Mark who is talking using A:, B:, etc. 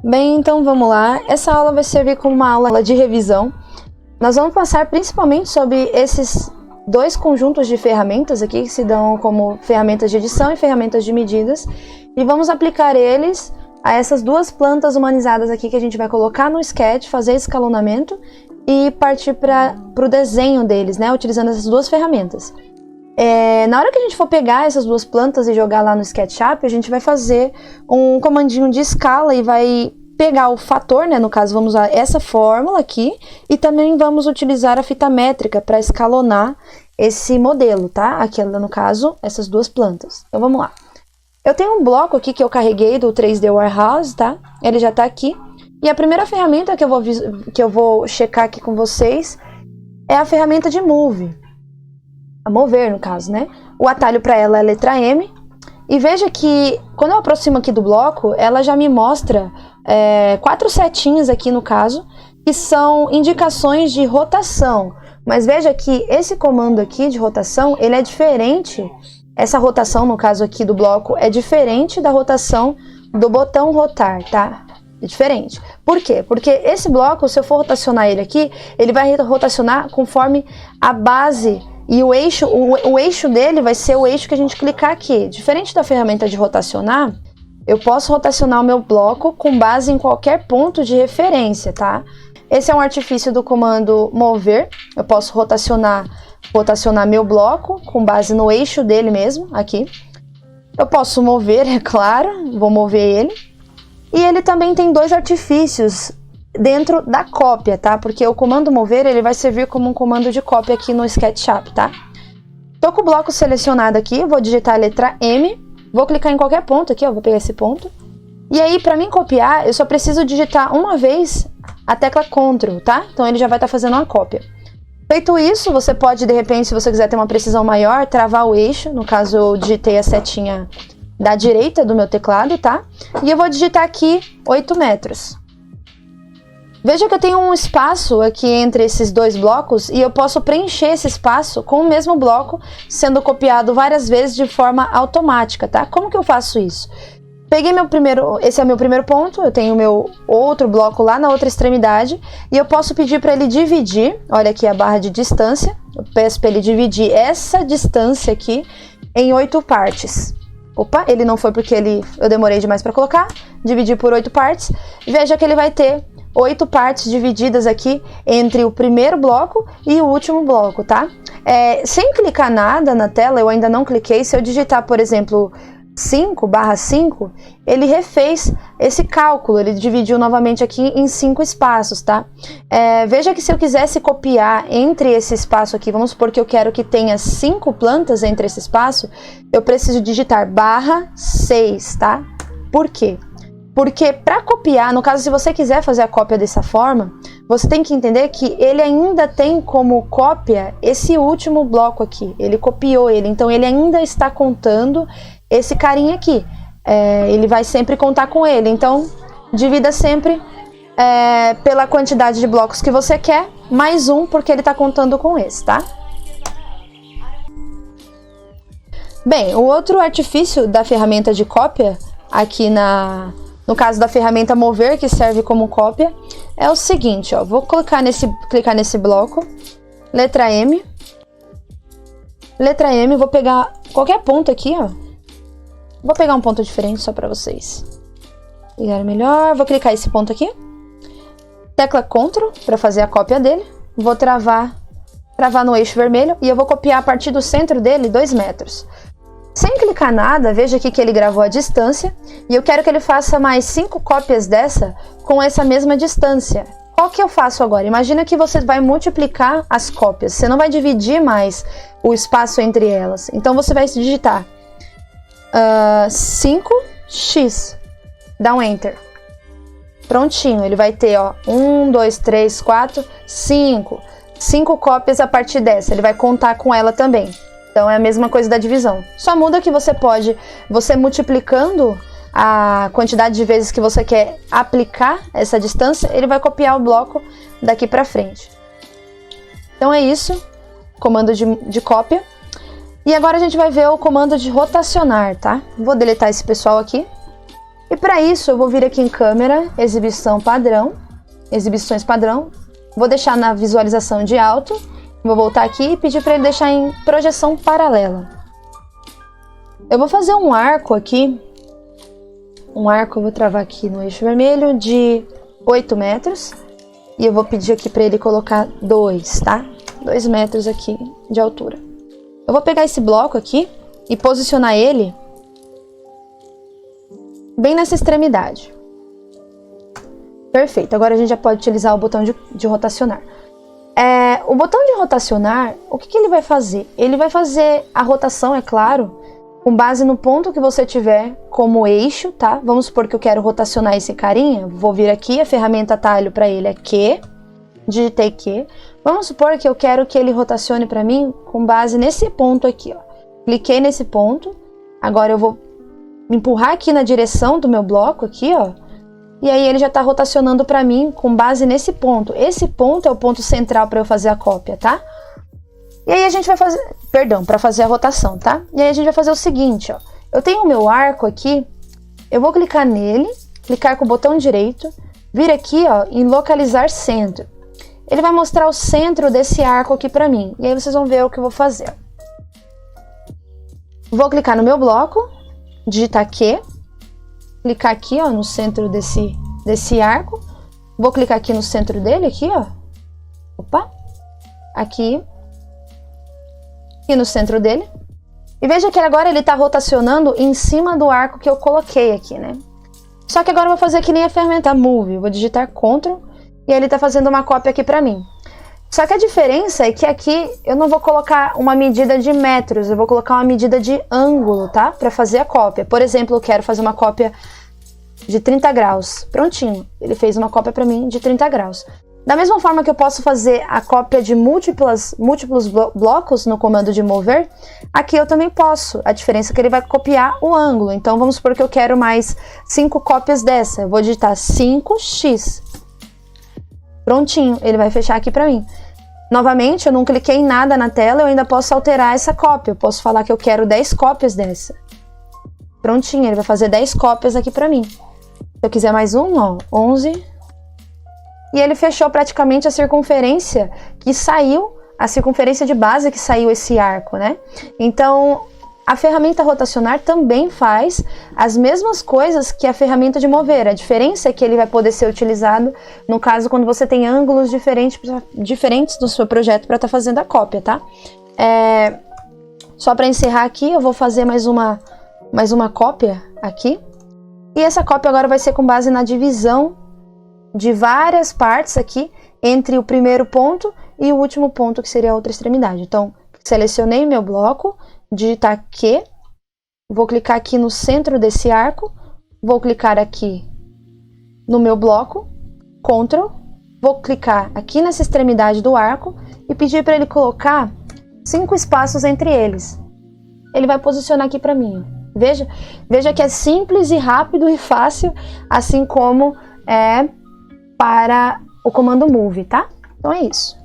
A: Bem, então vamos lá. Essa aula vai servir como uma aula de revisão. Nós vamos passar principalmente sobre esses dois conjuntos de ferramentas aqui, que se dão como ferramentas de edição e ferramentas de medidas, e vamos aplicar eles a essas duas plantas humanizadas aqui que a gente vai colocar no sketch, fazer escalonamento e partir para o desenho deles, né, utilizando essas duas ferramentas. Na hora que a gente for pegar essas duas plantas e jogar lá no SketchUp, a gente vai fazer um comandinho de escala e vai pegar o fator, né, no caso vamos usar essa fórmula aqui, e também vamos utilizar a fita métrica para escalonar esse modelo, tá? Aqui no caso, essas duas plantas. Então vamos lá. Eu tenho um bloco aqui que eu carreguei do 3D Warehouse, tá? Ele já tá aqui. E a primeira ferramenta que eu vou checar aqui com vocês é a ferramenta de Move. A mover, no caso, né? O atalho para ela é a letra M. E veja que, quando eu aproximo aqui do bloco, ela já me mostra 4 setinhas aqui, no caso, que são indicações de rotação. Mas veja que esse comando aqui de rotação, ele é diferente. Essa rotação, no caso aqui do bloco, é diferente da rotação do botão rotar, tá? É diferente. Por quê? Porque esse bloco, se eu for rotacionar ele aqui, ele vai rotacionar conforme a base. E o eixo dele vai ser o eixo que a gente clicar aqui. Diferente da ferramenta de rotacionar, eu posso rotacionar o meu bloco com base em qualquer ponto de referência, tá? Esse é um artifício do comando mover. Eu posso rotacionar meu bloco com base no eixo dele mesmo, aqui. Eu posso mover, é claro, vou mover ele. E ele também tem dois artifícios dentro da cópia, tá? Porque o comando mover, ele vai servir como um comando de cópia aqui no SketchUp, tá? Tô com o bloco selecionado aqui, vou digitar a letra M, vou clicar em qualquer ponto aqui, ó, vou pegar esse ponto. E aí, para mim copiar, eu só preciso digitar uma vez a tecla Ctrl, tá? Então ele já vai estar fazendo uma cópia. Feito isso, você pode, de repente, se você quiser ter uma precisão maior, travar o eixo. No caso, eu digitei a setinha da direita do meu teclado, tá? E eu vou digitar aqui 8 metros. Veja que eu tenho um espaço aqui entre esses dois blocos e eu posso preencher esse espaço com o mesmo bloco sendo copiado várias vezes de forma automática, tá? Como que eu faço isso? Peguei esse é o meu primeiro ponto, eu tenho o meu outro bloco lá na outra extremidade e eu posso pedir para ele dividir, olha aqui a barra de distância, eu peço para ele dividir essa distância aqui em 8 partes. Opa, ele não foi porque eu demorei demais para colocar, dividir por 8 partes, veja que ele vai ter 8 partes divididas aqui entre o primeiro bloco e o último bloco, tá? Sem clicar nada na tela, eu ainda não cliquei, se eu digitar, por exemplo, 5/5, ele refez esse cálculo, ele dividiu novamente aqui em 5 espaços, tá? Veja que se eu quisesse copiar entre esse espaço aqui, vamos supor que eu quero que tenha 5 plantas entre esse espaço, eu preciso digitar /6, tá? Por quê? Porque para copiar, no caso, se você quiser fazer a cópia dessa forma, você tem que entender que ele ainda tem como cópia esse último bloco aqui. Ele copiou ele, então ele ainda está contando esse carinha aqui. Ele vai sempre contar com ele. Então, divida sempre pela quantidade de blocos que você quer, mais um, porque ele está contando com esse, tá? Bem, o outro artifício da ferramenta de cópia, aqui no caso da ferramenta mover, que serve como cópia, é o seguinte, ó, vou clicar nesse bloco, letra M, vou pegar qualquer ponto aqui, ó, vou pegar um ponto diferente só para vocês pegarem melhor, vou clicar esse ponto aqui, tecla Ctrl para fazer a cópia dele, vou travar no eixo vermelho e eu vou copiar a partir do centro dele 2 metros. Sem clicar nada, veja aqui que ele gravou a distância e eu quero que ele faça mais 5 cópias dessa com essa mesma distância. Qual que eu faço agora? Imagina que você vai multiplicar as cópias, você não vai dividir mais o espaço entre elas. Então você vai digitar 5x, dá um Enter. Prontinho, ele vai ter 1, 2, 3, 4, 5 cópias a partir dessa, ele vai contar com ela também. Então é a mesma coisa da divisão. Só muda que você multiplicando a quantidade de vezes que você quer aplicar essa distância, ele vai copiar o bloco daqui para frente. Então é isso, comando de cópia. E agora a gente vai ver o comando de rotacionar, tá? Vou deletar esse pessoal aqui. E para isso eu vou vir aqui em câmera, exibição padrão, exibições padrão, vou deixar na visualização de alto, vou voltar aqui e pedir para ele deixar em projeção paralela. Eu vou fazer um arco aqui, eu vou travar aqui no eixo vermelho de 8 metros, e eu vou pedir aqui para ele colocar 2, tá? 2 metros aqui de altura. Eu vou pegar esse bloco aqui e posicionar ele bem nessa extremidade. Perfeito, agora a gente já pode utilizar o botão de rotacionar. O botão de rotacionar, o que ele vai fazer? Ele vai fazer a rotação, é claro, com base no ponto que você tiver como eixo, tá? Vamos supor que eu quero rotacionar esse carinha, vou vir aqui, a ferramenta atalho para ele é Q, digitei Q. Vamos supor que eu quero que ele rotacione para mim com base nesse ponto aqui, ó. Cliquei nesse ponto, agora eu vou empurrar aqui na direção do meu bloco aqui, ó. E aí ele já tá rotacionando para mim com base nesse ponto. Esse ponto é o ponto central para eu fazer a cópia, tá? E aí a gente vai fazer, perdão, para fazer a rotação, tá? E aí a gente vai fazer o seguinte, ó. Eu tenho o meu arco aqui, eu vou clicar nele, clicar com o botão direito, vir aqui, ó, em localizar centro. Ele vai mostrar o centro desse arco aqui para mim. E aí vocês vão ver o que eu vou fazer. Vou clicar no meu bloco, digitar Q, clicar aqui, ó, no centro desse arco. Vou clicar aqui no centro dele, aqui, ó. Opa! Aqui. E no centro dele. E veja que agora ele tá rotacionando em cima do arco que eu coloquei aqui, né? Só que agora eu vou fazer que nem a ferramenta Move. Vou digitar Ctrl e ele tá fazendo uma cópia aqui pra mim. Só que a diferença é que aqui eu não vou colocar uma medida de metros, eu vou colocar uma medida de ângulo, tá? Pra fazer a cópia. Por exemplo, eu quero fazer uma cópia de 30 graus. Prontinho, ele fez uma cópia pra mim de 30 graus. Da mesma forma que eu posso fazer a cópia de múltiplos blocos no comando de mover, aqui eu também posso. A diferença é que ele vai copiar o ângulo. Então vamos supor que eu quero mais 5 cópias dessa. Eu vou digitar 5x. Prontinho, ele vai fechar aqui pra mim. Novamente, eu não cliquei em nada na tela, eu ainda posso alterar essa cópia. Eu posso falar que eu quero 10 cópias dessa. Prontinho, ele vai fazer 10 cópias aqui pra mim. Se eu quiser mais um, ó, 11. E ele fechou praticamente a circunferência que saiu, a circunferência de base que saiu esse arco, né? Então, a ferramenta rotacionar também faz as mesmas coisas que a ferramenta de mover. A diferença é que ele vai poder ser utilizado, no caso, quando você tem ângulos diferentes do seu projeto para estar fazendo a cópia, tá? Só para encerrar aqui, eu vou fazer mais uma cópia aqui. E essa cópia agora vai ser com base na divisão de várias partes aqui entre o primeiro ponto e o último ponto, que seria a outra extremidade. Então, selecionei meu bloco, digitar Q, vou clicar aqui no centro desse arco, vou clicar aqui no meu bloco, Ctrl, vou clicar aqui nessa extremidade do arco e pedir para ele colocar 5 espaços entre eles. Ele vai posicionar aqui para mim. Veja que é simples e rápido e fácil, assim como é para o comando Move, tá? Então é isso.